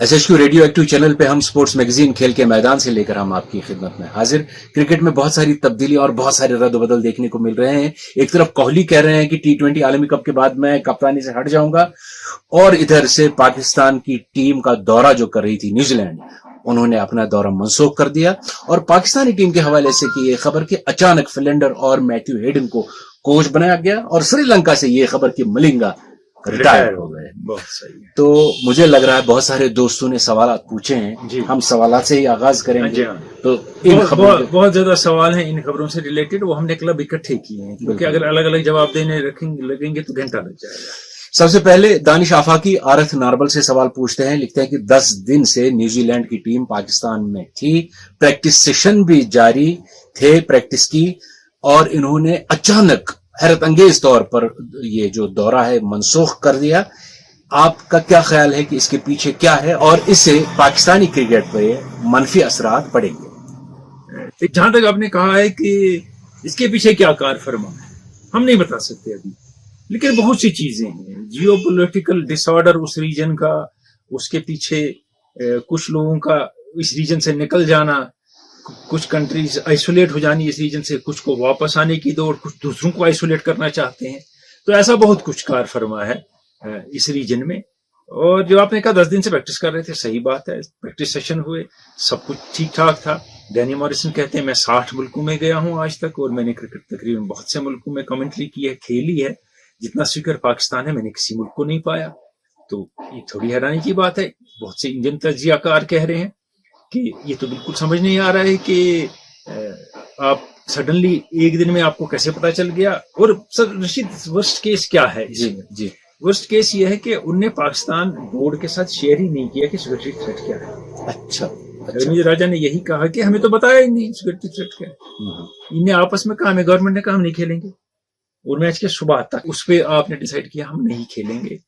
SHQ radio active channel पे हम sports magazine खेल के मैदान से लेकर हम आपकी खिदमत में हाजिर। क्रिकेट में बहुत सारी तब्दीली और बहुत सारे रद्द-बदल देखने को मिल रहे हैं। एक तरफ कोहली कह रहे हैं कि T20 आलमी कप के बाद मैं कप्तानी से हट जाऊंगा, और इधर से पाकिस्तान की टीम का दौरा जो कर रही थी न्यूजीलैंड, उन्होंने अपना दौरा मनसूख कर दिया। और पाकिस्तानी टीम के हवाले से की ये खबर कि अचानक फिलेंडर और मैथ्यू हेडन को कोच बनाया गया, और श्रीलंका से ये खबर कि मलिंगा रिटायर हो गए। बहुत सही है। तो मुझे लग रहा है बहुत सारे दोस्तों ने सवाल पूछे हैं, हम सवालात से ही आगाज करेंगे। तो बहुत ज्यादा सवाल हैं इन खबरों से रिलेटेड, वो हमने क्लब इकट्ठे किए हैं, क्योंकि अगर अलग अलग जवाब देने लगेंगे तो घंटा लग जाएगा। सबसे पहले दानिश आफाकी आरथ नारबल से सवाल पूछते हैं। लिखते हैं कि 10 दिन से न्यूजीलैंड की टीम पाकिस्तान में थी, प्रैक्टिस सेशन भी जारी थे प्रैक्टिस की, और इन्होंने अचानक हैरत अंगेज तौर पर ये जो दौरा है मनसूख कर दिया। आपका क्या ख्याल है कि इसके पीछे क्या है, और इससे पाकिस्तानी क्रिकेट पर मनफी असरात पड़ेंगे? जहां तक आपने कहा है कि इसके पीछे क्या कार फरमा है, हम नहीं बता सकते अभी, लेकिन बहुत सी चीजें हैं। जियो पोलिटिकल डिसऑर्डर उस रीजन का, उसके पीछे कुछ लोगों का इस रीजन से निकल जाना, कुछ कंट्रीज आइसोलेट हो जानी इस रीजन से, कुछ को वापस आने की दौड़, कुछ दूसरों को आइसोलेट करना चाहते हैं। तो ऐसा बहुत कुछ कार फरमा है इस रीजन में। और जो आपने कहा 10 दिन से प्रैक्टिस कर रहे थे, सही बात है, प्रैक्टिस सेशन हुए, सब कुछ ठीक ठाक था। डैनी मॉरिसन कहते हैं मैं 60 मुल्कों में गया हूं आज तक, और मैंने क्रिकेट तकरीबन बहुत से मुल्कों में कमेंट्री की है, खेली है। जितना स्वीकर पाकिस्तान है मैंने किसी मुल्क को नहीं पाया। तो ये थोड़ी हैरानी की बात है। बहुत से इंडियन तजियाकार कह रहे हैं कि ये तो बिल्कुल समझ नहीं आ रहा है कि आप सडनली एक दिन में आपको कैसे पता चल गया। और सर रशीद, वर्स्ट केस क्या है इसमें? जी, वर्स्ट केस ये है कि उनने पाकिस्तान बोर्ड के साथ शेयर ही नहीं किया कि सिक्योरिटी थ्रेट क्या है। अच्छा, रमीज राजा ने यही कहा कि हमें तो बताया ही नहीं सिक्योरिटी थ्रेट क्या है। इन्हें आपस में कहा, हमें गवर्नमेंट ने कहा हम नहीं खेलेंगे, और मैच के सुबह तक उस पर आपने डिसाइड किया हम नहीं खेलेंगे।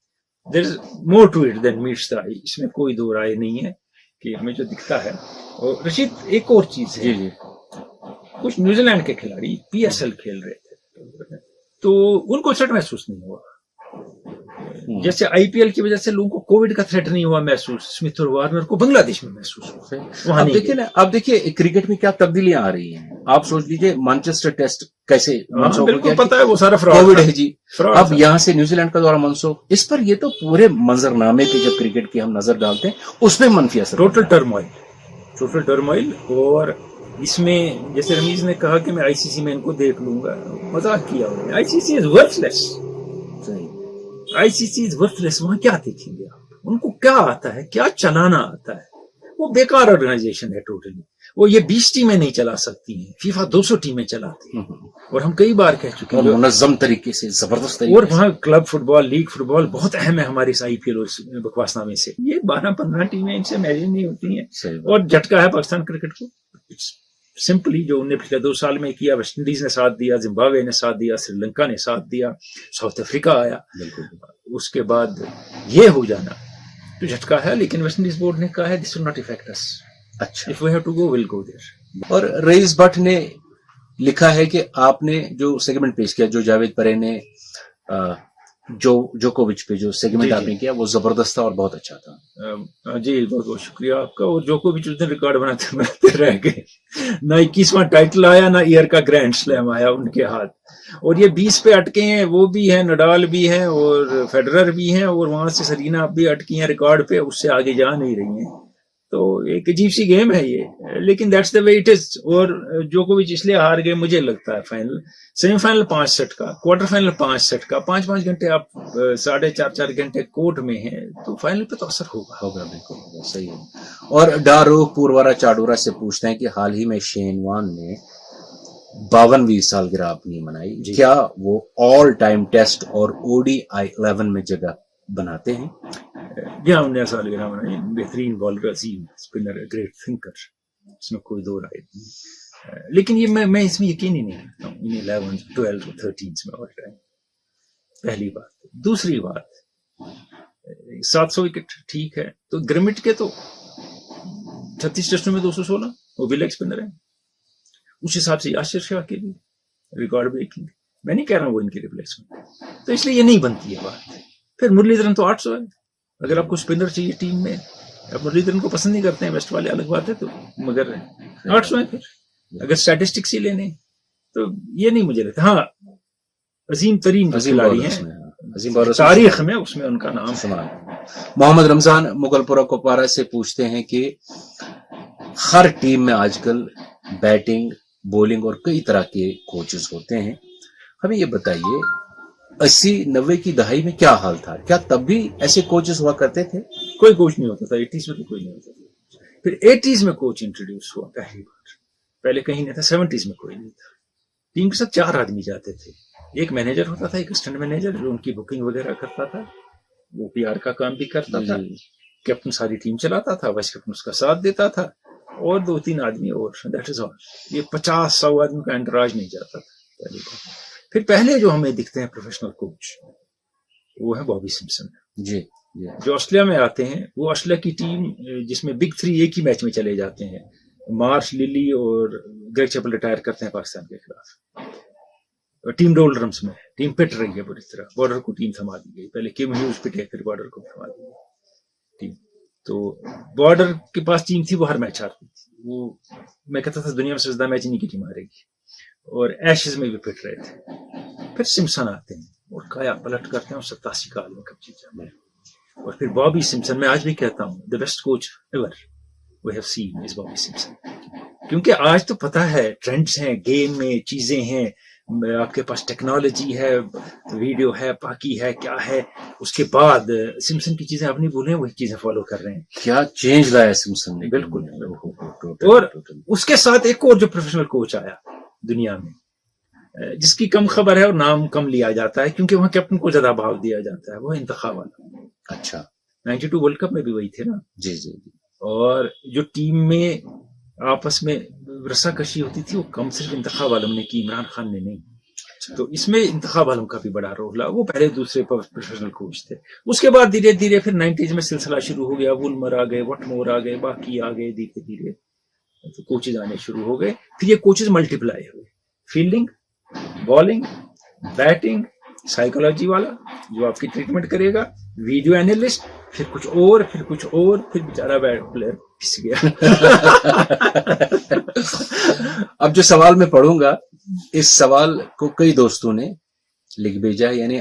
There is more to it than meets the eye, इसमें कोई दो राय नहीं है कि हमें जो दिखता है। और रशीद, एक और चीज है, जी। कुछ न्यूजीलैंड के खिलाड़ी PSL खेल रहे थे, तो उनको थ्रेट महसूस नहीं हुआ। जैसे IPL की वजह से लोगों को कोविड का थ्रेट नहीं हुआ महसूस, स्मिथ और वार्नर को बांग्लादेश में महसूस हुआ। अब देखिए ना, अब देखिए क्रिकेट में क्या तब्दीलियां आ रही हैं। आप सोच लीजिए मैनचेस्टर टेस्ट कैसे मनसूख हो गया, पता है वो सारा कोविड है जी। अब यहाँ से न्यूजीलैंड का दौरा मनसूख, इस पर ये तो पूरे मंजरनामे पे जब क्रिकेट की हम नजर डालते हैं उसमें मनफी असर, टोटल टर्मोइल। और इसमें जैसे रमीज ने कहा कि मैं ICC में इनको देख लूंगा, मजाक किया उन्होंने। ICC is worthless, ICC is worthless. वहां क्या देखेंगे आप? उनको क्या आता है, क्या चलाना आता है? वो बेकार ऑर्गेनाइजेशन है टोटली। वो ये 20 टीमें नहीं चला सकती हैं, फीफा 200 टीमें चलाती है। और हम कई बार कह चुके हैं, मुनज़्ज़म तरीके से, जबरदस्त तरीके। और वहाँ क्लब फुटबॉल, लीग फुटबॉल बहुत अहम है हमारे इस IPL और बकवासनामे से। ये 12-15 टीमें इनसे मैनेज नहीं होती हैं, और झटका है पाकिस्तान क्रिकेट को। सिंपली जो उन्होंने पिछले 2 साल में किया, वेस्ट इंडीज ने साथ दिया, जिम्बाब्वे ने साथ दिया, श्रीलंका ने साथ दिया, साउथ अफ्रीका आया, उसके बाद ये हो जाना तो झटका है। लेकिन वेस्ट इंडीज बोर्ड ने कहा है this will not affect us, अच्छा, if we have to go will go there. और रईस भट्ट ने लिखा है कि आपने जो सेगमेंट पेश किया, जो जावेद परे ने जोकोविच पे जो सेगमेंट आपने किया, वो जबरदस्त था और बहुत अच्छा था। जी, बहुत बहुत शुक्रिया आपका। और जोकोविच उस दिन रिकॉर्ड बनाते रह गए, ना 21वां टाइटल आया, ना ईयर का ग्रैंड स्लैम आया उनके हाथ। और ये 20 पे अटके हैं, वो भी हैं, नडाल भी हैं और फेडरर भी हैं, और वहां से सरीना भी अटकी हैं रिकॉर्ड पे, उससे आगे जा नहीं रही हैं। तो एक अजीब सी गेम है ये, लेकिन that's the way it is. और जोकोविच इसलिए हार गए मुझे लगता है फाइनल, सेमीफाइनल 5 सेट का, क्वार्टर फाइनल 5 सेट का, 5-5 घंटे आप 4.5 घंटे कोर्ट में हैं, तो फाइनल पे तो असर होगा। बिल्कुल सही है। और डारो पूर्वारा चाडोरा से पूछते हैं कि हाल ही में शेन वॉर्न ने 52वीं सालगिरह अपनी मनाई, क्या वो ऑल टाइम टेस्ट और ODI 11 में जगह बनाते हैं? क्या उन्हें सालगिरह मनाई, बेहतरीन बॉलर, अजीम स्पिनर, ग्रेट थिंकर, इसमें कोई दो राय नहीं। लेकिन ये मैं इसमें यकीन ही नहीं करता हूँ इन 11, 12, 13 में ऑल टाइम, पहली बात। दूसरी बात, 700 विकेट ठीक है, तो ग्रिमिट के तो 36 टेस्टों में 216, वो भी लेग स्पिनर है। उस हिसाब से यासिर शाह के भी रिकॉर्ड ब्रेकिंग, मैं नहीं कह रहा हूँ वो इनकी रिप्लेसमेंट, तो इसलिए ये नहीं बनती है बात। फिर मुरलीधरन तो 800 है, अगर आपको स्पिनर चाहिए टीम में अब मुरलीधरन को पसंद नहीं करते हैं वेस्ट वाले, अलग बात है, तो मगर 800 है। फिर अगर स्टैटिस्टिक्स ही लेने तो ये नहीं मुझे लगता। हाँ, अजीम तरीन जो खिलाड़ी हैं तारीख में, उसमें उनका नाम है। मोहम्मद रमजान मुगलपुरा कुपवारा से पूछते हैं कि हर टीम में आजकल बैटिंग, बॉलिंग और कई तरह के कोचेस होते हैं, हमें ये बताइए 80-90 की दहाई में क्या हाल था? क्या तब भी ऐसे कोचेस हुआ करते थे? कोई कोच नहीं होता था 80s में, तो कोई नहीं होता था। फिर 80s में कोच इंट्रोड्यूस हुआ पहली बार, पहले कहीं नहीं था। 70s में कोई नहीं था। टीम के साथ 4 आदमी जाते थे, एक मैनेजर होता था, एक असिस्टेंट मैनेजर जो उनकी बुकिंग वगैरह करता था, वो PR का काम भी करता था, कैप्टन सारी टीम चलाता था, वाइस कैप्टन उसका साथ देता था, और 2-3 आदमी और, दैट इज ऑल। ये 50-100 आदमी का एंटराज नहीं जाता था पहले बार। फिर पहले जो हमें दिखते हैं प्रोफेशनल कोच, वो है बॉबी सिम्पसन जी, जो ऑस्ट्रेलिया में आते हैं। वो ऑस्ट्रेलिया की टीम जिसमें बिग 3 एक ही मैच में चले जाते हैं, मार्श, लिली और ग्रेग चैपल रिटायर करते हैं पाकिस्तान के खिलाफ। टीम डोलड्रम्स में टीम पिट रही है बुरी तरह, बॉर्डर को टीम थमा दी गई, पहले किम ह्यूज पिटे, फिर बॉर्डर को थमा दी गई टीम। तो बॉर्डर के पास टीम थी, वो हर मैच हारती थी। वो मैं कहता था दुनिया में सबसे ज्यादा मैच इन्हीं की टीम हारेगी, और एशेज में भी पिट रहे थे। फिर सिम्पसन आते हैं और काया पलट करते हैं, और 87 का आलमी कप जीता है। और फिर बॉबी सिम्पसन, मैं आज भी कहता हूँ the best coach ever we have seen is Bobby Simpson, क्योंकि आज तो पता है ट्रेंड्स हैं, गेम में चीजें हैं, आपके पास टेक्नोलॉजी है, वीडियो है, बाकी है, क्या है। उसके बाद सिम्पसन की चीजें आप नहीं भूल रहे हैं, वही चीजें फॉलो कर रहे हैं। क्या चेंज लाया सिम्पसन ने? बिल्कुल। और उसके साथ एक और जो प्रोफेशनल कोच आया दुनिया में, जिसकी कम खबर है और नाम कम लिया जाता है, क्योंकि वहां कैप्टन को ज्यादा भाव दिया जाता है, वो है इंतखाब वाला। अच्छा, 92 वर्ल्ड कप में भी वही थे ना? जी जी जी। और जो टीम में आपस में रस्साकशी होती थी, वो कम सिर्फ इंतखाब आलम ने की, इमरान खान ने नहीं। अच्छा। तो इसमें इंतखाब आलम का भी बड़ा रोल रहा। वो पहले दूसरे प्रोफेशनल कोच थे। उसके बाद धीरे धीरे फिर 90s में सिलसिला शुरू हो गया, वुलमर आ गए, वटमोर आ गए, बाकी आ गए, धीरे धीरे तो कोचेज आने शुरू हो गए। फिर ये कोचेज मल्टीप्लाई हुए, फील्डिंग, बॉलिंग, बैटिंग, साइकोलॉजी वाला जो आपकी ट्रीटमेंट करेगा, वीडियो एनालिस्ट, फिर कुछ और, फिर कुछ और, फिर बेचारा बैट प्लेयर पिस गया। अब जो सवाल मैं पढ़ूंगा, इस सवाल को कई दोस्तों ने लिख भेजा, यानी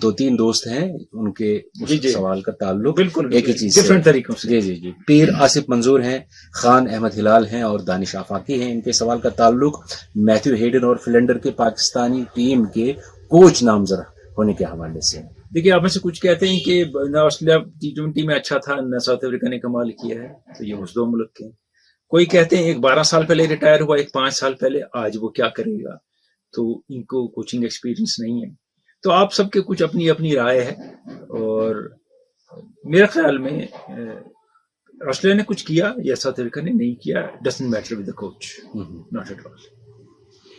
2-3 दोस्त हैं, उनके उस सवाल का ताल्लुक बिल्कुल एक ही चीज डिफरेंट तरीकों से। जी जी जी। पीर आसिफ मंजूर हैं, खान अहमद हिलाल हैं और दानिश आफाकी हैं। इनके सवाल का ताल्लुक मैथ्यू हेडन और फिलेंडर के पाकिस्तानी टीम के कोच नामजद होने के हवाले से। देखिए, आप में से कुछ कहते हैं कि न ऑस्ट्रेलिया T20 में अच्छा था, न साउथ अफ्रीका ने कमाल किया है, तो ये उस 2 मुल्क के। कोई कहते हैं एक 12 साल पहले रिटायर हुआ, एक 5 साल पहले, आज वो क्या करेगा, तो इनको कोचिंग एक्सपीरियंस नहीं है। तो आप सबके कुछ अपनी अपनी राय है, और मेरे ख्याल में ऑस्ट्रेलिया ने कुछ किया या साउथ अफ्रीका ने नहीं किया, doesn't matter with the coach, not at all.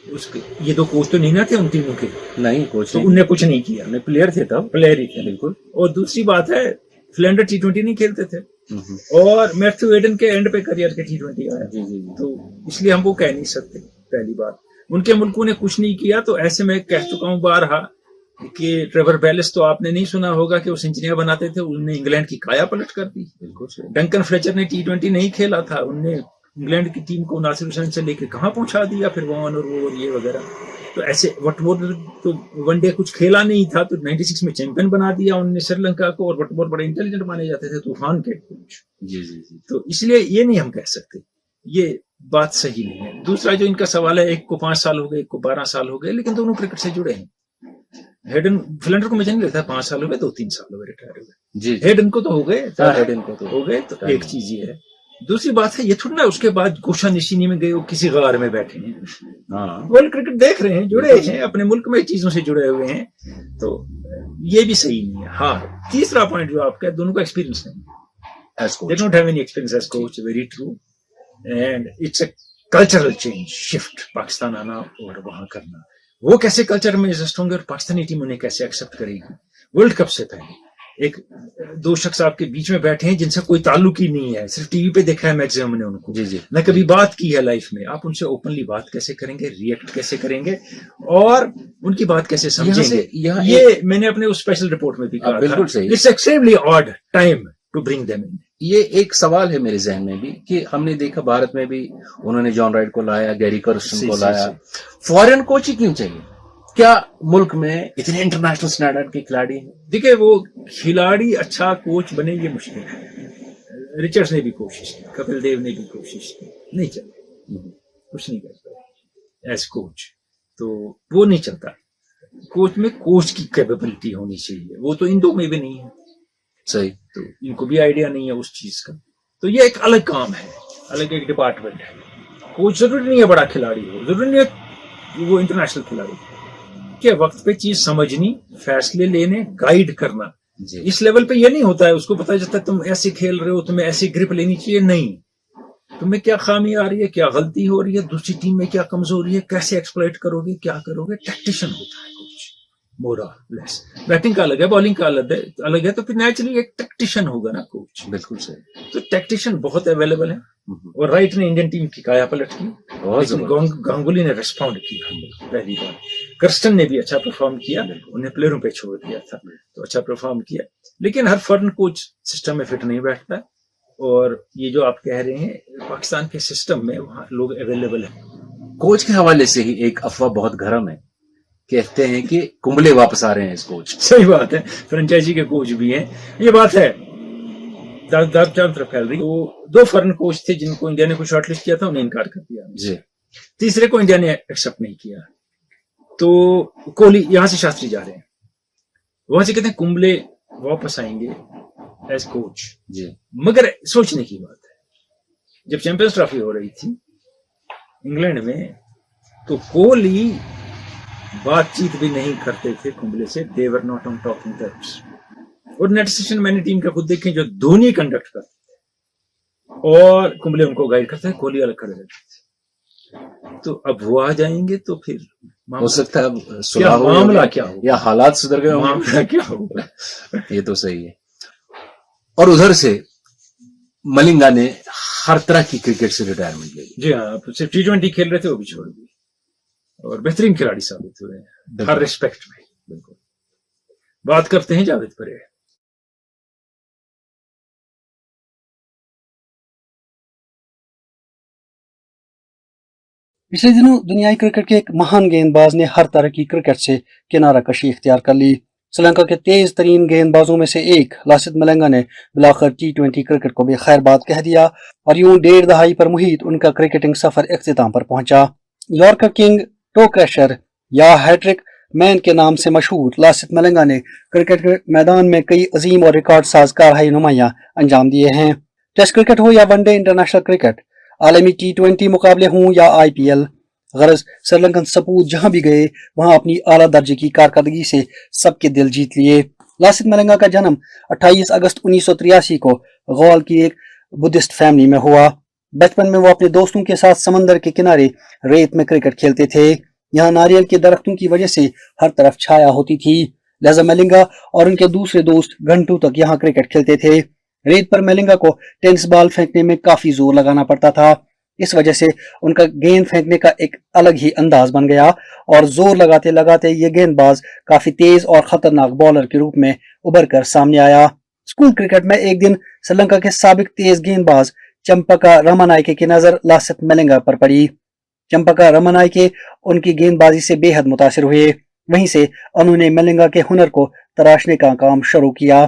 उसके ये 2 कोच तो नहीं ना थे उन टीमों के, नहीं कोच, तो उनने कुछ नहीं किया, उन्हें प्लेयर थे, तब प्लेयर ही थे बिल्कुल। और दूसरी बात है, फिलेंडर T20 नहीं खेलते थे, और मैथ्यू हेडन के एंड पे करियर के T20 आया, तो इसलिए हम वो कह नहीं सकते। पहली बात, उनके मुल्कों ने कुछ नहीं किया, तो ऐसे में कह चुका हूँ बारहा कि ट्रेवर बेलिस तो आपने नहीं सुना होगा कि वो सेंचुरियां बनाते थे, उन्होंने इंग्लैंड की काया पलट कर दी। डंकन फ्लेचर ने T20 नहीं खेला था, उनने इंग्लैंड की टीम को नासिर हुसैन से लेकर कहां पहुंचा दिया, फिर वन और वो और ये वगैरह। तो ऐसे वटमोर तो वनडे कुछ खेला नहीं था, तो 96 में चैंपियन बना दिया उन्होंने श्रीलंका को, और वटमोर बड़े इंटेलिजेंट माने जाते थे, तूफान के कोच। जी जी जी। तो इसलिए ये नहीं हम कह सकते, ये बात सही नहीं है। दूसरा जो इनका सवाल है, एक को 5 साल हो गए, एक को 12 साल हो गए, लेकिन दोनों क्रिकेट से जुड़े हैं। हेडन, फिलेंडर को मुझे नहीं लगता 5 साल हो गए, 2-3 साल हो गए रिटायर हुए। जी, हेडन को तो हो गए, हेडन को तो हो गए, तो एक चीज ये है। दूसरी बात है, ये थोड़ा ना उसके बाद गोशा निशीनी में गए, किसी गार में बैठे हैं, वर्ल्ड क्रिकेट देख रहे हैं, जुड़े हैं, अपने मुल्क में चीजों से जुड़े हुए हैं, तो ये भी सही नहीं है। हाँ, तीसरा पॉइंट जो आपका, दोनों का एक्सपीरियंस नहीं, they don't have any experience as coach, very true, and it's a cultural change, shift, Pakistan आना और वहां करना। वो कैसे कल्चर में एडजस्ट होंगे और पाकिस्तानी टीम उन्हें कैसे एक्सेप्ट करेगी? वर्ल्ड कप से पहले 1-2 शख्स आपके बीच में बैठे हैं जिनसे कोई ताल्लुक ही नहीं है, सिर्फ टीवी पे देखा है मैक्सिमम ने उनको, जी जी, न कभी बात की है लाइफ में। आप उनसे ओपनली बात कैसे करेंगे, रिएक्ट कैसे करेंगे और उनकी बात कैसे समझेंगे? ये मैंने अपने उस स्पेशल रिपोर्ट में भी कहा, बिल्कुल सही, it's extremely odd time to bring them in. ये एक सवाल है मेरे जहन में भी कि हमने देखा भारत में भी उन्होंने जॉन राइट को लाया, गैरी कर्स्टन को लाया, फॉरेन कोच ही क्यों चाहिए? क्या मुल्क में इतने इंटरनेशनल स्टैंडर्ड के खिलाड़ी हैं? देखिए, वो खिलाड़ी अच्छा कोच बने ये मुश्किल है। रिचर्ड्स ने भी कोशिश की, कपिल देव ने भी कोशिश की, नहीं चला, कुछ नहीं कर पाए एज कोच, तो वो नहीं चलता। कोच में कोच की कैपेबिलिटी होनी चाहिए, वो तो इन दो में भी नहीं है। सही। तो इनको भी आइडिया नहीं है उस चीज का, तो ये एक अलग काम है, अलग एक डिपार्टमेंट है। कोच जरूरी नहीं है बड़ा खिलाड़ी हो, जरूरी नहीं है वो इंटरनेशनल खिलाड़ी, क्या वक्त पे चीज समझनी, फैसले लेने, गाइड करना। इस लेवल पे ये नहीं होता है, उसको पता चलता है तुम ऐसे खेल रहे हो, तुम्हें ऐसी ग्रिप लेनी चाहिए, नहीं, तुम्हें क्या खामी आ रही है, क्या गलती हो रही है, दूसरी टीम में क्या कमजोरी है, कैसे एक्सप्लॉइट करोगे, क्या करोगे। टैक्टिशियन होता है कोच, मोर और लेस। बैटिंग का अलग है, बॉलिंग का अलग है, तो फिर नेचुरली एक टैक्टिशियन होगा ना कोच। बिल्कुल सही। तो टैक्टिशियन बहुत अवेलेबल है, और राइट ने इंडियन टीम की काया पलट की, गांगुली ने रिस्पॉन्ड किया पहली बार, कर्स्टन ने भी अच्छा परफॉर्म किया, उन्हें प्लेयरों पे छोड़ दिया था, तो अच्छा परफॉर्म किया। लेकिन हर फॉरेन कोच सिस्टम में फिट नहीं बैठता, और ये जो आप कह रहे हैं पाकिस्तान के सिस्टम में वहाँ लोग अवेलेबल है। कोच के हवाले से ही एक अफवाह बहुत गर्म है, कहते हैं कि कुंबले वापस आ रहे हैं इस कोच। सही बात है, फ्रेंचाइजी के कोच भी हैं, ये बात है, चारों तरफ फैल रही। वो 2 फॉरेन कोच थे जिनको इंडिया ने कुछ शॉर्टलिस्ट किया था, उन्हें इनकार कर दिया जी। तीसरे को इंडिया ने एक्सेप्ट नहीं किया, तो कोहली, यहां से शास्त्री जा रहे हैं, वहां से कहते हैं कुंबले वापस आएंगे एज कोच जी। मगर सोचने की बात है, जब चैंपियंस ट्रॉफी हो रही थी इंग्लैंड में, तो कोहली बातचीत भी नहीं करते थे कुंबले से, they were not on talking terms. और नेट सेशन मैंने टीम का खुद देखें, जो धोनी कंडक्ट करते थे और कुंबले उनको गाइड करते हैं, कोहली अलग खड़े रहते थे। तो अब वो आ जाएंगे तो फिर हो सकता है मामला क्या होगा, या हालात सुधर गए, मामला क्या होगा। ये तो सही है। और उधर से मलिंगा ने हर तरह की क्रिकेट से रिटायरमेंट ले ली। जी हाँ, सिर्फ T20 खेल रहे थे, वो भी छोड़ दिए, और बेहतरीन खिलाड़ी साबित हुए हैं हर रिस्पेक्ट में। बिल्कुल। बात करते हैं जावेद परेर। पिछले दिनों दुनियाई क्रिकेट के एक महान गेंदबाज ने हर तरह की क्रिकेट से किनारा कशी इख्तियार कर ली। श्रीलंका के तेज तरीन गेंदबाजों में से एक लासिथ मलिंगा ने बिलाखिर T20 क्रिकेट को भी खैर बात कह दिया, और यूं 1.5 दहाई पर मुहित उनका क्रिकेटिंग सफर इख्तिताम पर पहुंचा। यॉर्कर किंग, टो क्रैशर या हैट्रिक मैन के नाम से मशहूर लासिथ मलिंगा ने क्रिकेट के मैदान में कई अजीम और रिकॉर्ड साज कारहाई नुमाइयां अंजाम दिए हैं। टेस्ट क्रिकेट हो या वनडे इंटरनेशनल क्रिकेट, आलमी T20 मुकाबले हों या IPL, गरज श्रीलंकन सपूत जहां भी गए वहां अपनी आला दर्जे की कारकर्दगी से सबके दिल जीत लिए। लासिथ मलिंगा का जन्म 28 अगस्त 1983 को गौल की एक बुद्धिस्ट फैमिली में हुआ। बचपन में वो अपने दोस्तों के साथ समंदर के किनारे रेत में क्रिकेट खेलते थे। यहाँ नारियल के दरख्तों की वजह से हर तरफ छाया होती थी, लिहाजा मलिंगा और उनके दूसरे दोस्त घंटों तक यहाँ क्रिकेट खेलते थे। रेत पर मलिंगा को टेनिस बॉल फेंकने में काफी जोर लगाना पड़ता था, इस वजह से उनका गेंद फेंकने का एक अलग ही अंदाज बन गया, और जोर लगाते लगाते ये गेंदबाज काफी तेज और खतरनाक बॉलर के रूप में उभर कर सामने आया। स्कूल क्रिकेट में एक दिन श्रीलंका के साबिक तेज गेंदबाज चंपका रमानायके की नजर लासिथ मलिंगा पर पड़ी। चंपका रमानायके उनकी गेंदबाजी से बेहद मुतासिर हुए, वहीं से उन्होंने मलिंगा के हुनर को तराशने का काम शुरू किया।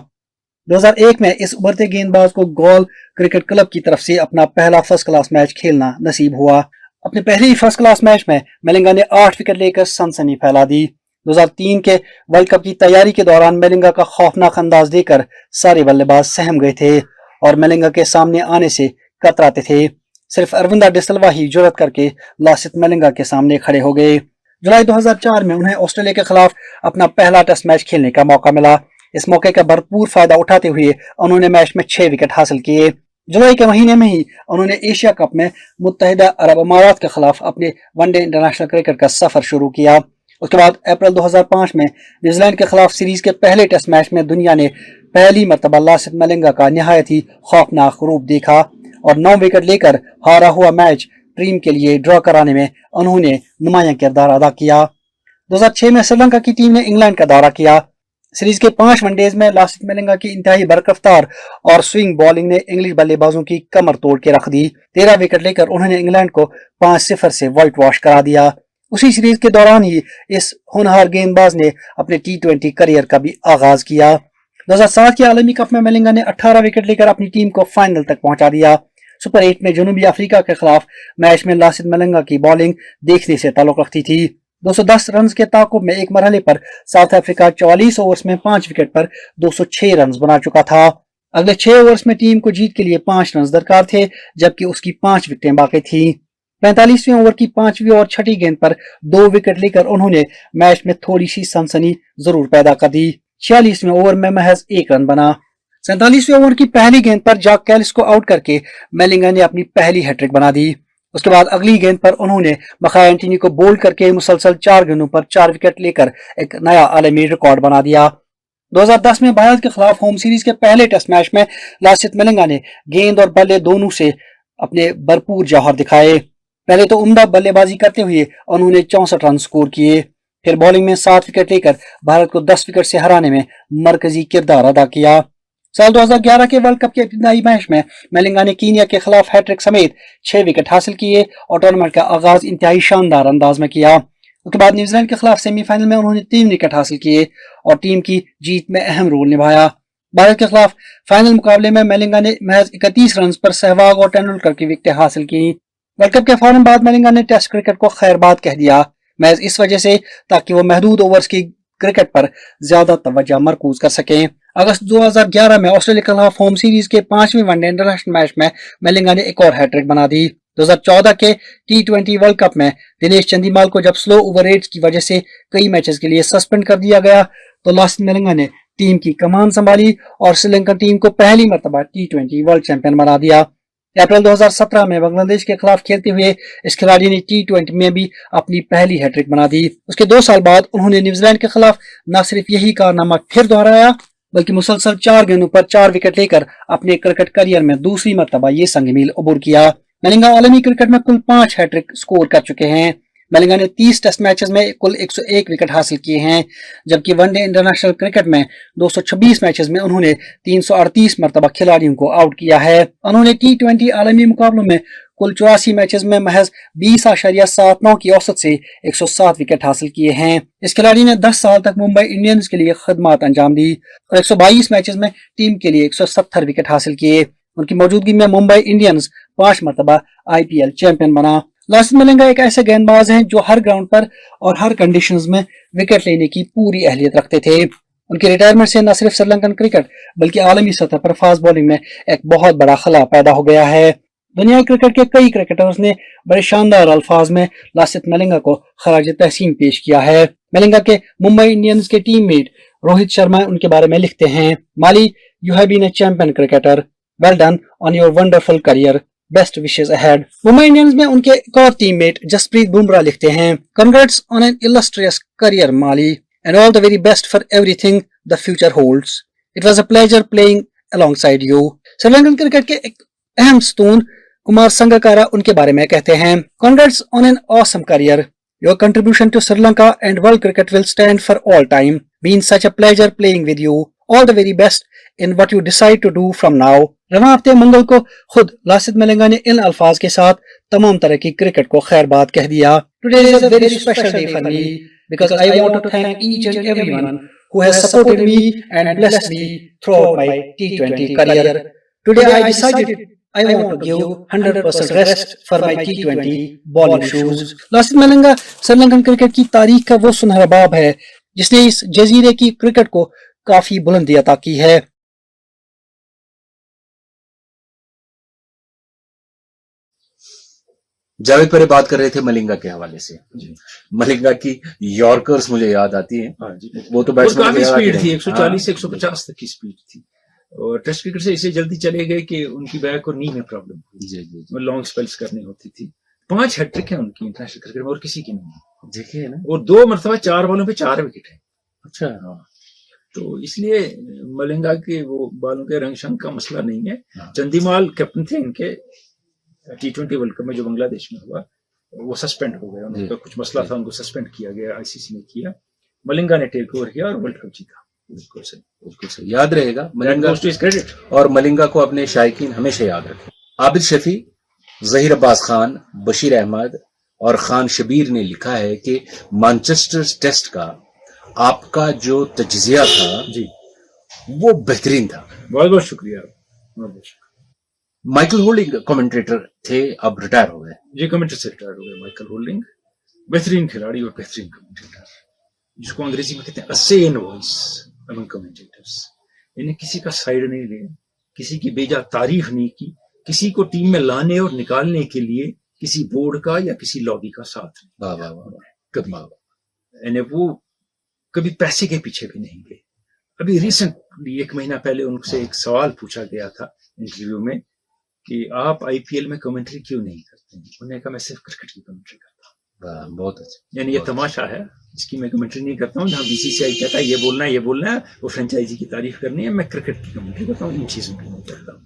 2001 में इस उभरते गेंदबाज को गौल क्रिकेट क्लब की तरफ से अपना पहला फर्स्ट क्लास मैच खेलना नसीब हुआ। अपने पहले ही फर्स्ट क्लास मैच में मलिंगा ने 8 विकेट लेकर सनसनी फैला दी। 2003 के वर्ल्ड कप की तैयारी के दौरान मलिंगा का खौफनाक अंदाज देखकर सारे बल्लेबाज सहम गए थे और मलिंगा के सामने आने से कतराते थे। सिर्फ अरविंदा डिसल्वा ही जुर्रत करके लासिथ मलिंगा के सामने खड़े हो गए। जुलाई 2004 में उन्हें ऑस्ट्रेलिया के खिलाफ अपना पहला टेस्ट मैच खेलने का मौका मिला। इस मौके का भरपूर फायदा उठाते हुए उन्होंने मैच में 6 विकेट हासिल किए। जुलाई के महीने में ही उन्होंने एशिया कप में मुत्तहिदा अरब अमारात के खिलाफ अपने वनडे इंटरनेशनल क्रिकेट का सफर शुरू किया। उसके बाद अप्रैल 2005 में न्यूजीलैंड के खिलाफ सीरीज के पहले टेस्ट मैच में दुनिया ने पहली मर्तबा लासिथ मलिंगा का निहायत ही खौफनाक रूप देखा और 9 विकेट लेकर हारा हुआ मैच टीम के लिए ड्रॉ कराने में उन्होंने नुमायां किरदार अदा किया। 2006 में श्रीलंका की टीम ने इंग्लैंड का दौरा किया। सीरीज के 5 वनडेज में लासित मलिंगा की इंतहाई बरकफ्तार और स्विंग बॉलिंग ने इंग्लिश बल्लेबाजों की कमर तोड़ के रख दी। 13 विकेट लेकर उन्होंने इंग्लैंड को 5-0 से व्हाइट वॉश करा दिया। उसी सीरीज के दौरान ही इस होनहार गेंदबाज ने अपने T20 करियर का भी आगाज किया। 2007 के आलमी कप में मलिंगा ने 18 विकेट लेकर अपनी टीम को फाइनल तक पहुंचा दिया। सुपर 8 में जनूबी अफ्रीका के खिलाफ मैच में लासित मलिंगा की बॉलिंग देखने से ताल्लुक रखती थी। 210 रन के ताकुब में एक मरहले पर साउथ अफ्रीका 44 ओवर्स में 5 विकेट पर 206 रन बना चुका था। अगले 6 ओवर्स में टीम को जीत के लिए 5 रन दरकार थे, जबकि उसकी 5 विकेटें बाकी थी। 45वें ओवर की 5वीं और 6ठी गेंद पर 2 विकेट लेकर उन्होंने मैच में थोड़ी सी सनसनी जरूर पैदा कर दी। 46वें ओवर में महज 1 रन बना। 47वें ओवर की पहली गेंद पर जैक कैलिस को आउट करके मलिंगा ने अपनी पहली हैट्रिक बना दी। उसके बाद अगली गेंद पर उन्होंने मखाई एंटनी को बोल्ड करके मुसलसल 4 गेंदों पर 4 विकेट लेकर एक नया आलमी रिकॉर्ड बना दिया। 2010 में भारत के खिलाफ होम सीरीज के पहले टेस्ट मैच में लासित मलिंगा ने गेंद और बल्ले दोनों से अपने भरपूर जौहर दिखाए। पहले तो उम्दा बल्लेबाजी करते हुए उन्होंने 64 रन स्कोर किए, फिर बॉलिंग में 7 विकेट लेकर भारत को 10 विकेट से हराने में मरकजी किरदार अदा किया। साल 2011 के वर्ल्ड कप के इब्तिदाई मैच में मलिंगा ने कीनिया के खिलाफ हैट्रिक समेत 6 विकेट हासिल किए और टूर्नामेंट का आगाज इंतहाई शानदार अंदाज में किया। उसके बाद न्यूजीलैंड के खिलाफ सेमीफाइनल में उन्होंने 3 विकेट हासिल किए और टीम की जीत में अहम रोल निभाया। भारत के खिलाफ फाइनल मुकाबले में मलिंगा ने महज 31 रन पर सहवाग और तेंदुलकर की विकेटें हासिल की। वर्ल्ड कप के फौरन बाद मलिंगा ने टेस्ट क्रिकेट को खैरबाद कह दिया, महज इस वजह से ताकि वो महदूद ओवर्स की क्रिकेट पर ज्यादा तवज्जो मरकूज कर सकें। अगस्त 2011 में ऑस्ट्रेलिया के खिलाफ होम सीरीज के 5वें वनडे इंटरनेशनल मैच में मलिंगा ने एक और हैट्रिक बना दी। 2014 के T20 वर्ल्ड कप में दिनेश चंदीमाल को जब स्लो ओवर रेट्स की वजह से कई मैचेस के लिए सस्पेंड कर दिया गया तो लासित मलिंगा ने टीम की कमान संभाली और श्रीलंकन टीम को पहली मर्तबा T20 वर्ल्ड चैंपियन बना दिया। अप्रैल 2017 में बांग्लादेश के खिलाफ खेलते हुए इस खिलाड़ी ने T20 में भी अपनी पहली हैट्रिक बना दी। उसके 2 साल बाद उन्होंने न्यूजीलैंड के खिलाफ न सिर्फ यही कारनामा फिर दोहराया बल्कि मुसलसल 4 गेंदों पर 4 विकेट लेकर अपने क्रिकेट करियर में दूसरी मर्तबा ये संग मील अबूर किया। मलिंगा आलमी क्रिकेट में कुल 5 हैट्रिक स्कोर कर चुके हैं। मलिंगा ने 30 टेस्ट मैचेस में कुल 101 विकेट हासिल किए हैं, जबकि वनडे इंटरनेशनल क्रिकेट में 226 मैचेस में उन्होंने 338 मर्तबा खिलाड़ियों को आउट किया है। उन्होंने T20 आलमी मुकाबलों में कुल 84 मैचेस में महज 20.79 की औसत से 107 विकेट हासिल किए हैं। इस खिलाड़ी ने 10 साल तक मुंबई इंडियंस के लिए खिदमत अंजाम दी और 122 मैचेस में टीम के लिए 170 विकेट हासिल किए। उनकी मौजूदगी में मुंबई इंडियंस 5 मरतबा IPL चैंपियन बना। लासित मलिंगा एक ऐसे गेंदबाज हैं जो हर ग्राउंड पर और हर कंडीशंस में विकेट लेने की पूरी अहलियत रखते थे। उनके रिटायरमेंट से न सिर्फ श्रीलंकन क्रिकेट बल्कि आलमी सतह पर फास्ट बॉलिंग में एक बहुत बड़ा खला पैदा हो गया है। दुनिया क्रिकेट के कई क्रिकेटर्स ने बड़े शानदार अल्फाज में लासित मलिंगा को खराज तहसीन पेश किया है। मलिंगा के मुंबई इंडियंस के टीममेट रोहित शर्मा उनके बारे में लिखते हैं, Mali, you have been a champion cricketer, well done on your wonderful career, best wishes ahead. Mumbai Indians में उनके एक और टीममेट जसप्रीत बुमराह लिखते हैं, congrats on an illustrious career Mali and all the very best for everything the future holds. It was a pleasure playing alongside you. Sri Lankan cricket के एक अहम स्तून कुमार संगकारा उनके बारे में कहते हैं, congrats on an awesome career, your contribution to Sri Lanka and world cricket will stand for all time, been such a pleasure playing with you, all the very best in what you decide to do from now. रवां हफ्ते मंगल को खुद लासित मलिंगा ने इन अल्फाज के साथ तमाम तरह की क्रिकेट को खैरबाद कह दिया। Today is a very special day for me because I want to thank each and everyone who has supported me and blessed me throughout my T20 career. Today I decided I want to give 100% rest for my T20 bowling shoes. Lasith Malinga Sri Lankan cricket की तारीख का वो सुनहरा बाब है जिसने इस जजीरे की क्रिकेट को काफी बुलंदी अता की है। जावेद परे बात कर रहे थे मलिंगा के हवाले से। मलिंगा की यॉर्कर्स मुझे याद आती हैं। वो तो बैट्समैन काफी स्पीड थी, 140 से 150 तक की स्पीड थी और टेस्ट क्रिकेट से इसे जल्दी चले गए कि उनकी बैक और नी में प्रॉब्लम हुई। जी लॉन्ग स्पेल्स करनी होती थी। 5 हैट्रिक है उनकी इंटरनेशनल क्रिकेट में और किसी की नहीं। देखिए ना, और 2 मरतबा 4 बॉलों पे 4 विकेट है। अच्छा हाँ, तो इसलिए मलिंगा के वो बालों के रंग शंग का मसला नहीं है। चंदीमाल कैप्टन थे इनके T20 वर्ल्ड कप में जो बांग्लादेश में हुआ, वो सस्पेंड हो गया, उनका कुछ मसला था, उनको सस्पेंड किया गया, ICC ने किया। मलिंगा ने टेक ओवर किया और वर्ल्ड कप जीता। بالکل صحیح، بالکل صحیح، یاد رہے گا That Malinga, goes to his credit. اور ملنگا کو اپنے شائقین ہمیشہ یاد رکھیں. عابد شفیع، ظہیر عباس خان، بشیر احمد اور خان شبیر نے لکھا ہے کہ مانچسٹر ٹیسٹ کا آپ کا جو تجزیہ تھا جی وہ بہترین تھا. بہت بہت شکریہ، بہت بہت شکریہ. مائیکل ہولڈنگ کمنٹریٹر تھے، اب ریٹائر ہو گئے. یہ کمنٹر سے ریٹائر ہو گئے مائیکل ہولڈنگ. بہترین کھلاڑی اور بہترین کمنٹیٹر، جس کو انگریزی میں کہتے ہیں سین وائس امنگ کمنٹیٹرز. انہیں کسی کا سائیڈ نہیں لیا، کسی کی بیجا تعریف نہیں کی، کسی کو ٹیم میں لانے اور نکالنے کے لیے کسی بورڈ کا یا کسی لابی کا ساتھ نہیں. واہ واہ واہ، کبھی یعنی وہ کبھی پیسے کے پیچھے بھی نہیں گئے. ابھی ریسنٹلی 1 مہینہ پہلے ان سے ایک سوال پوچھا گیا تھا انٹرویو میں کہ آپ آئی پی ایل میں کمنٹری کیوں نہیں کرتے ہیں. انہوں نے کہا میں صرف کرکٹ کی کمنٹری کرتا ہوں. واہ، بہت اچھا. یعنی یہ تماشا ہے جس کی میں کمنٹری نہیں کرتا ہوں. جہاں بی سی سی آئی کہتا ہے یہ بولنا ہے یہ بولنا ہے، وہ فرنچائزی کی تعریف کرنی ہے، میں کرکٹ کی کمنٹری کرتا ہوں. ان چیزوں کی نہیں کرتا ہوں.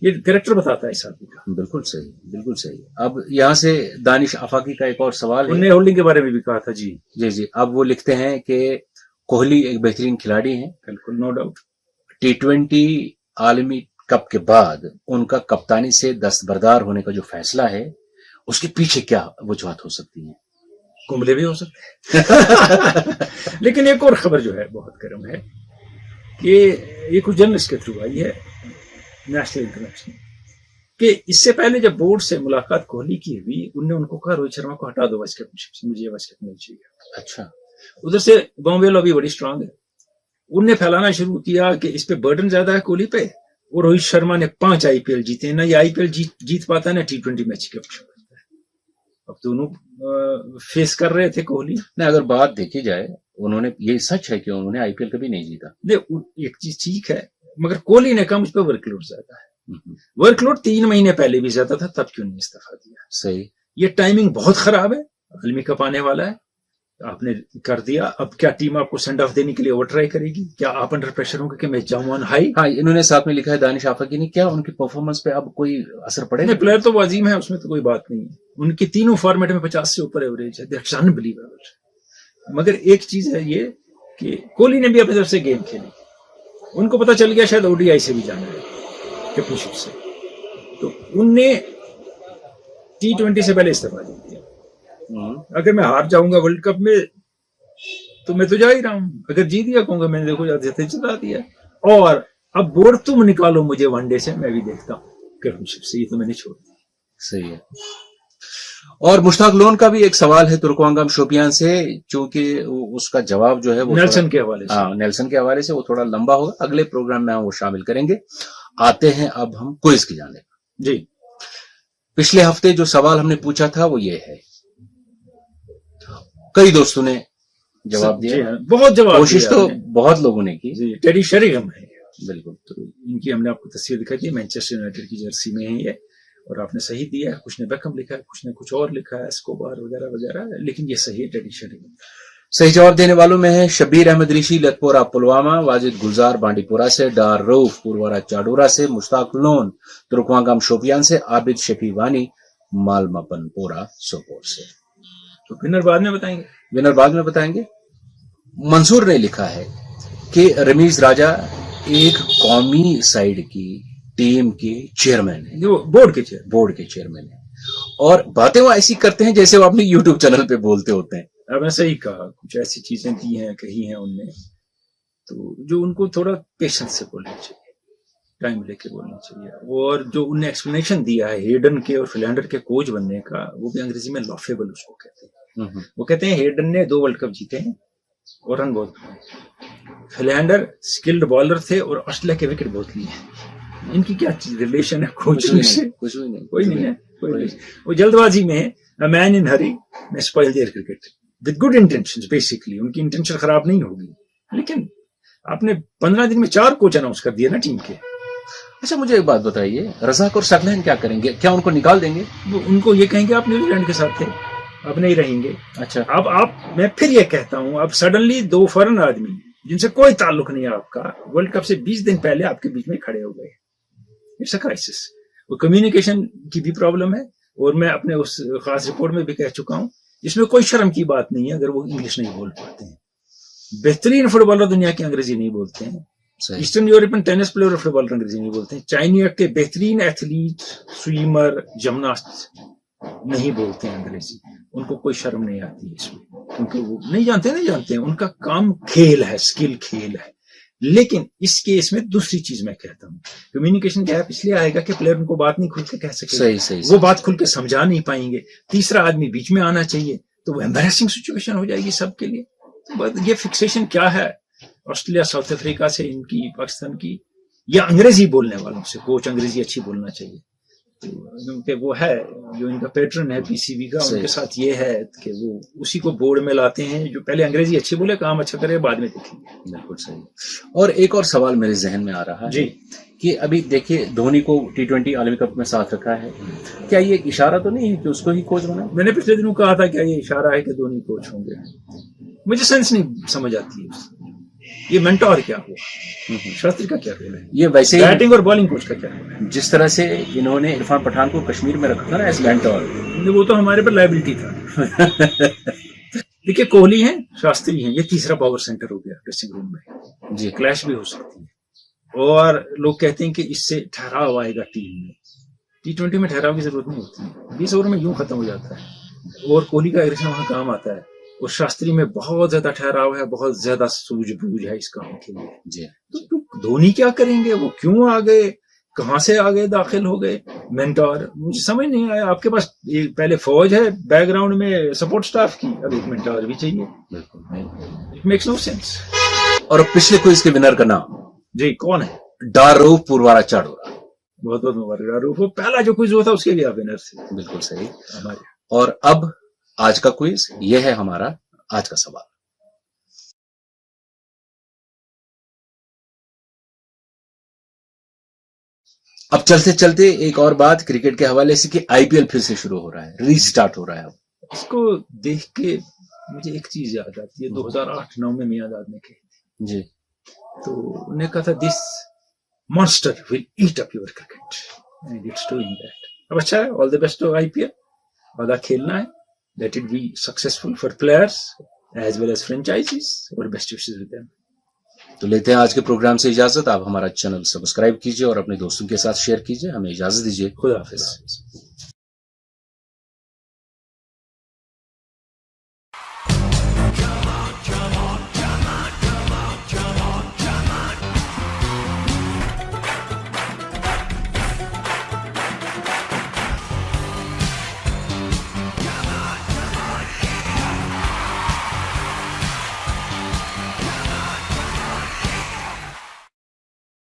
یہ کریکٹر بتاتا ہے اس آدمی کا. بالکل صحیح، بالکل صحیح. اب یہاں سے دانش آفاقی کا ایک اور سوال انہوں ہے. نے ہولڈنگ کے بارے میں بھی کہا تھا. جی جی جی، اب وہ لکھتے ہیں کہ کوہلی ایک بہترین کھلاڑی ہیں. بالکل، نو ڈاؤٹ. T20 عالمی کپ کے بعد ان کا کپتانی سے دستبردار ہونے کا جو فیصلہ ہے اس کے پیچھے کیا وجوہات ہو سکتی ہیں؟ کمبلے بھی ہو سکتے ہیں. لیکن ایک اور خبر جو ہے بہت گرم ہے کہ یہ کچھ جرنلسٹ کے تھرو آئی ہے نیشنل انٹرنیشنل، کہ اس سے پہلے جب بورڈ سے ملاقات کوہلی کی ہوئی، انہوں نے ان کو کہا روہت شرما کو ہٹا دو وائس کیپٹنشپ سے، مجھے وائس کیپٹن نہیں چاہیے. اچھا. ادھر سے بامبے لابی بڑی اسٹرانگ ہے. انہوں نے پھیلانا شروع کیا کہ اس پہ برڈن زیادہ ہے کوہلی پہ، اور روہت شرما نے 5 آئی پی ایل جیتے ہیں. نہ یہ آئی پی ایل جیت پاتا ہے، نہ T20 میچ کیپٹن کرتا ہے. اب دونوں فیس کر رہے تھے کوہلی. نہیں، اگر بات دیکھی جائے انہوں نے، یہ سچ ہے کہ انہوں نے آئی پی ایل کبھی نہیں جیتا. ایک چیز ٹھیک ہے، مگر کوہلی نے کہا مجھ پہ ورک لوڈ زیادہ ہے. ورک لوڈ 3 مہینے پہلے بھی زیادہ تھا، تب کیوں نہیں استعفیٰ دیا؟ صحیح. یہ ٹائمنگ بہت خراب ہے. عالمی کپ آنے والا ہے، آپ نے کر دیا. اب کیا ٹیم آپ کو سینڈ آف دینے کے لیے اوور ٹرائی کرے گی؟ کیا آپ انڈر پریشر ہوں گے کہ میں جاؤں آن ہائی؟ ہاں، انہوں نے ساتھ میں لکھا ہے دانش آفاقی نے، کیا ان کی پرفارمنس پہ اب کوئی اثر پڑے گا؟ پلیئر تو وہ عظیم ہے، اس میں تو کوئی بات نہیں ہے. ان کی تینوں فارمیٹ میں 50 سے اوپر ایوریج ہے. That's unbelievable. مگر ایک چیز ہے یہ کہ کوہلی نے بھی اپنی طرف سے گیم کھیلی. ان کو پتا چل گیا شاید او ڈی آئی سے بھی جانا ہے کیپٹنشپ سے، تو ان نے T20 سے پہلے استعفیٰ دے دیا. اگر میں ہار جاؤں گا ورلڈ کپ میں تو میں تو جا ہی رہا ہوں. اگر جیت گیا کہوں گا میں نے دیکھو جاتے چلا دیا. اور اب بورڈ تم نکالو مجھے ون ڈے سے، میں بھی دیکھتا ہوں کیپٹنشپ سے. یہ تو میں نے چھوڑ دیا. صحیح ہے. اور مشتاق لون کا بھی ایک سوال ہے ترکوانگام شوپیان سے، چونکہ اس کا جواب جو ہے وہ نیلسن کے حوالے سے، ہاں نیلسن کے حوالے سے وہ تھوڑا لمبا ہوگا، اگلے پروگرام میں ہم وہ شامل کریں گے. آتے ہیں اب ہم کوئز کی جانب. جی پچھلے ہفتے جو سوال ہم نے پوچھا تھا وہ یہ ہے، کئی دوستوں نے جواب دیا. جی ہاں، بہت جواب کوشش دیا تو ہم نے. بہت لوگوں نے کی. جی ٹیڈی شیرینگھم ہے بالکل. تو ان کی ہم نے آپ کو تصویر دکھائی تھی، مینچسٹر یونائیٹڈ کی جرسی میں ہے یہ. اور آپ نے صحیح دیا ہے. کچھ نے بیکم لکھا ہے، کچھ نے کچھ اور لکھا ہے، اسکوبار وغیرہ وغیرہ، لیکن یہ صحیح ہے ٹیڈی شیرینگھم. صحیح جواب دینے والوں میں ہیں شبیر احمد ریشی لت پورہ پلوامہ، واجد گلزار بانڈی پورہ سے، ڈار روف پوروارہ چاڈورہ سے، مشتاق لون ترکوانگام شوپیان سے، عابد شفیع وانی مالمپن پورہ سوپور سے. تو ونر بعد میں بتائیں گے. ونر بعد میں بتائیں گے. منصور نے لکھا ہے کہ رمیز راجہ ایک قومی سائیڈ کی ٹیم کے چیئرمین ہیں، جو بورڈ کے چیئر. بورڈ کے چیئرمین ہیں، اور باتیں وہ ایسی کرتے ہیں جیسے وہ اپنے یوٹیوب چینل پہ بولتے ہوتے ہیں. اب نے صحیح کہا، کچھ ایسی چیزیں دی ہیں کہی ہیں ان نے، تو جو ان کو تھوڑا پیشنس سے بولنا چاہیے، ٹائم لے کے بولنا چاہیے. اور جو ان نے ایکسپلینیشن دیا ہے ہیڈن کے اور فلینڈر کے کوچ بننے کا، وہ بھی انگریزی میں لافیبل اس کو کہتے ہیں. وہ کہتے ہیں ہیڈن نے 2 ورلڈ کپ جیتے ہیں اور رن بہت بنائے. فلینڈر اسکلڈ بالر تھے اور آسٹریلیا کے وکٹ بہت لیے ہیں. ان کی کیا ریلیشن ہے کوچ سے؟ کچھ بھی نہیں، کوئی نہیں ہے. وہ جلد بازی میں مین ان ہری میں spoil their cricket with good intentions basically. ان کی انٹینشن خراب نہیں ہوگی، لیکن آپ نے 15 دن میں 4 کوچ اناؤنس کر دیے نا ٹیم کے. اچھا مجھے ایک بات بتائیے، رزاق اور سکلین کیا کریں گے؟ کیا ان کو نکال دیں گے؟ وہ ان کو یہ کہیں گے آپ نیوزی لینڈ کے ساتھ تھے، اب نہیں رہیں گے. اچھا، اب آپ، میں پھر یہ کہتا ہوں، اب سڈنلی 2 فارن آدمی جن سے کوئی تعلق نہیں ہے آپ کا، ورلڈ کپ سے 20 دن پہلے آپ کے بیچ میں کھڑے ہو گئے. It's a crisis. وہ کمیونیکیشن کی بھی پرابلم ہے، اور میں اپنے اس خاص رپورٹ میں بھی کہہ چکا ہوں، اس میں کوئی شرم کی بات نہیں ہے اگر وہ انگلش نہیں بول پاتے ہیں. बेहतरीन फुटबॉलर दुनिया के अंग्रेजी नहीं बोलते हैं, सही ईस्टर्न यूरोपियन टेनिस प्लेयर और फुटबॉलर अंग्रेजी नहीं बोलते हैं, चाइना के बेहतरीन एथलीट, स्विमर, जिमनास्ट नहीं बोलते हैं अंग्रेजी, उनको कोई शर्म नहीं आती है इसमें, क्योंकि वो नहीं जानते हैं, उनका काम खेल है, स्किल खेल है। लेकिन इस केस में दूसरी चीज मैं कहता हूँ, कम्युनिकेशन गैप इसलिए आएगा कि प्लेयर उनको बात नहीं खुल के कह सके, सही वो बात खुल के समझा नहीं पाएंगे, तीसरा आदमी बीच में आना चाहिए, तो वो एम्बैरेसिंग सिचुएशन हो जाएगी सबके लिए। तो ये फिक्सेशन क्या है ऑस्ट्रेलिया, साउथ अफ्रीका से, इनकी, पाकिस्तान की, या अंग्रेजी बोलने वालों से, कोच अंग्रेजी अच्छी बोलना चाहिए, क्योंकि वो है जो इनका पैटर्न है पीसीबी का, उनके साथ ये है कि वो उसी को बोर्ड में लाते हैं, जो पहले अंग्रेजी अच्छी बोले, काम अच्छा करे, बाद में देखेंगे। बिल्कुल सही। और एक और सवाल मेरे जहन में आ रहा है जी कि अभी देखिए धोनी को T20 आलमी कप में साथ रखा है, क्या ये इशारा तो नहीं कि उसको ही कोच बना? मैंने पिछले दिनों कहा था क्या ये इशारा है कि धोनी कोच होंगे, मुझे सेंस नहीं समझ आती है। ये मेंटोर क्या हुआ, शास्त्री का क्या रोल है, ये वैसे ही बैटिंग और बॉलिंग कोच का क्या रोल है? जिस तरह से इन्होंने इरफान पठान को कश्मीर में रखा था ना एज मेंटोर, वो तो हमारे पर लाइबिलिटी था। देखिए कोहली है, शास्त्री है, ये तीसरा पावर सेंटर हो गया ड्रेसिंग रूम में, जी क्लैश भी हो सकती है, और लोग कहते हैं कि इससे ठहराव आएगा टीम में। T20 में ठहराव की जरूरत नहीं होती, 20 ओवर में यूं खत्म हो जाता है, और कोहली का एग्रेशन वहां काम आता है, और शास्त्री में बहुत ज्यादा ठहराव है, बहुत ज्यादा सूझबूझ है इस काम के लिए। जी तो धोनी क्या करेंगे, वो क्यों आ गए, कहां से आगे दाखिल हो गए मेंटोर, मुझे समझ नहीं आया। आपके पास पहले फौज है बैकग्राउंड में सपोर्ट स्टाफ की, अब एक मेंटोर भी चाहिए, बिल्कुल। It makes no sense. और पिछले क्विज के विनर का नाम जी कौन है? डारो पुरवारा चाडोरा। बहुत बहुत मुबारक, वो पहला जो क्विज हुआ था उसके भी आप विनर थे। बिल्कुल सही। हमारे और अब आज का क्विज, ये है हमारा आज का सवाल। अब चलते चलते एक और बात क्रिकेट के हवाले से कि आईपीएल फिर से शुरू हो रहा है, रीस्टार्ट हो रहा है। अब इसको देख के मुझे एक चीज याद आती है, 2008-9 में मियादाद ने कही थी जी, तो उन्हें कहा था this monster will eat up your cricket and it's doing that. अब अच्छा है, all the best to IPL, वादा खेलना है, let it be successful for players as well as franchises, और बेस्ट विशेस विद देम। तो लेते हैं आज के प्रोग्राम से इजाजत। आप हमारा चैनल सब्सक्राइब कीजिए और अपने दोस्तों के साथ शेयर कीजिए। हमें इजाजत दीजिए। खुदा हाफिज।